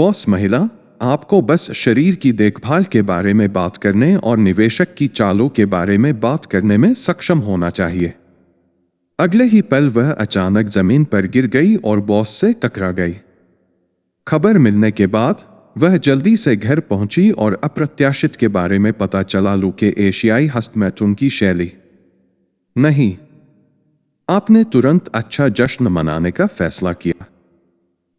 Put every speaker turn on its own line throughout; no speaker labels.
Boss महिला, आपको बस शरीर की देखभाल के बारे में बात करने और निवेशक की चालों के बारे में बात करने में सक्षम होना चाहिए। अगले ही पल वह अचानक जमीन पर गिर गई और बॉस से टकरा गई। खबर मिलने के बाद वह जल्दी से घर पहुंची और अप्रत्याशित के बारे में पता चला लू के एशियाई हस्तमैथुन की शैली नहीं। आपने तुरंत अच्छा जश्न मनाने का फैसला किया।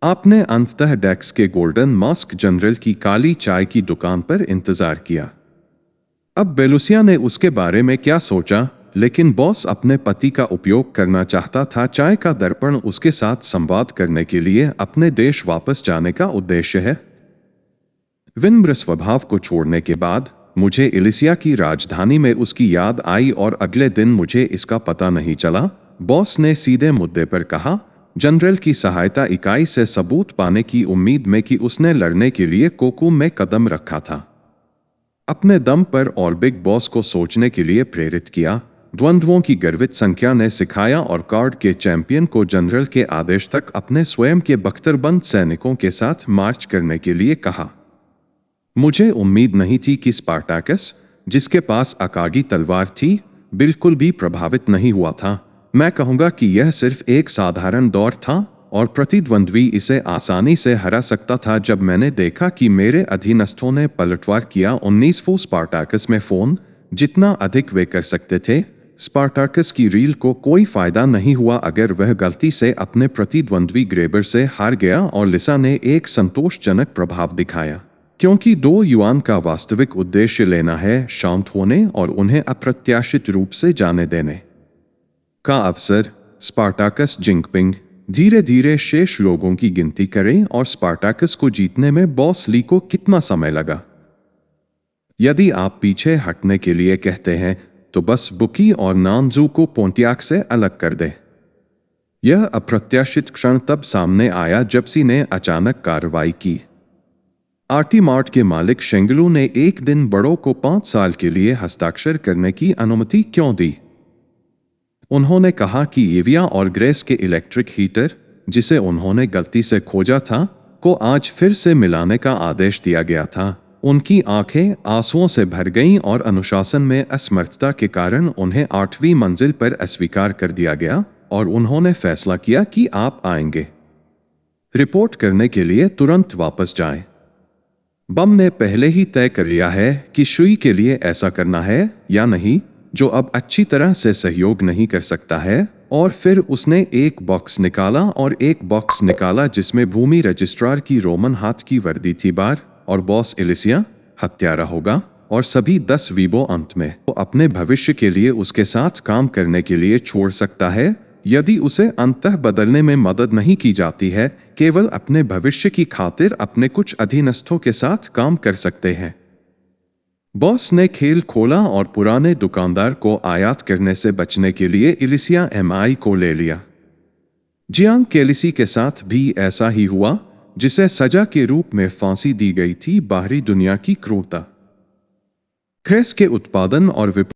आपने अंततः डेक्स के गोल्डन मास्क जनरल की काली चाय की दुकान पर इंतजार किया। अब बेलुसिया ने उसके बारे में क्या सोचा, लेकिन बॉस अपने पति का उपयोग करना चाहता था। चाय का दर्पण उसके साथ संवाद करने के लिए अपने देश वापस जाने का उद्देश्य है। विनम्र स्वभाव को छोड़ने के बाद मुझे इलिसिया की राजधानी में उसकी याद आई और अगले दिन मुझे इसका पता नहीं चला, बॉस ने सीधे मुद्दे पर कहा। जनरल की सहायता इकाई से सबूत पाने की उम्मीद में कि उसने लड़ने के लिए कोकू में कदम रखा था। अपने दम पर और बिग बॉस को सोचने के लिए प्रेरित किया। द्वंद्वों की गर्वित संख्या ने सिखाया और कार्ड के चैंपियन को जनरल के आदेश तक अपने स्वयं के बख्तरबंद सैनिकों के साथ मार्च करने के लिए कहा। मुझे उम्मीद नहीं थी कि स्पार्टाकस, जिसके पास अकागी तलवार थी, बिल्कुल भी प्रभावित नहीं हुआ था। मैं कहूंगा कि यह सिर्फ एक साधारण दौर था और प्रतिद्वंद्वी इसे आसानी से हरा सकता था। जब मैंने देखा कि मेरे अधीनस्थों ने पलटवार किया 19 स्पार्टाकस में फोन जितना अधिक वे कर सकते थे, स्पार्टाकस की रील को कोई फायदा नहीं हुआ अगर वह गलती से अपने प्रतिद्वंद्वी ग्रेबर से हार गया। और लिसा ने एक संतोषजनक प्रभाव दिखाया, क्योंकि 2 युआन का वास्तविक उद्देश्य लेना है, शांत होने और उन्हें अप्रत्याशित रूप से जाने देने का अवसर। स्पार्टाकस जिंगपिंग धीरे धीरे शेष लोगों की गिनती करें और स्पार्टाकस को जीतने में बॉस ली को कितना समय लगा। यदि आप पीछे हटने के लिए कहते हैं तो बस बुकी और नानजू को पोंटियाक से अलग कर दे। यह अप्रत्याशित क्षण तब सामने आया जब सी ने अचानक कार्रवाई की। आर्टी मार्ट के मालिक शेंगलू ने एक दिन बड़ों को 5 साल के लिए हस्ताक्षर करने की अनुमति क्यों दी? उन्होंने कहा कि एविया और ग्रेस के इलेक्ट्रिक हीटर, जिसे उन्होंने गलती से खोजा था, को आज फिर से मिलाने का आदेश दिया गया था। उनकी आंखें आंसुओं से भर गईं और अनुशासन में असमर्थता के कारण उन्हें 8वीं मंजिल पर अस्वीकार कर दिया गया और उन्होंने फैसला किया कि आप आएंगे रिपोर्ट करने के लिए तुरंत वापस जाएं। बम ने पहले ही तय कर लिया है कि शुई के लिए ऐसा करना है या नहीं, जो अब अच्छी तरह से सहयोग नहीं कर सकता है। और फिर उसने एक बॉक्स निकाला और एक बॉक्स निकाला जिसमें भूमि रजिस्ट्रार की रोमन हाथ की वर्दी थी बार और बॉस इलिसिया हत्यारा होगा और सभी 10 वीबो अंत में वो अपने भविष्य के लिए उसके साथ काम करने के लिए छोड़ सकता है। यदि उसे अंततः बदलने में मदद नहीं की जाती है, केवल अपने भविष्य की खातिर अपने कुछ अधीनस्थों के साथ काम कर सकते हैं। बॉस ने खेल खोला और पुराने दुकानदार को आयात करने से बचने के लिए इलिसिया एमआई को ले लिया। जियांग केलिसी के साथ भी ऐसा ही हुआ, जिसे सजा के रूप में फांसी दी गई थी। बाहरी दुनिया की क्रूरता, क्रेस के उत्पादन और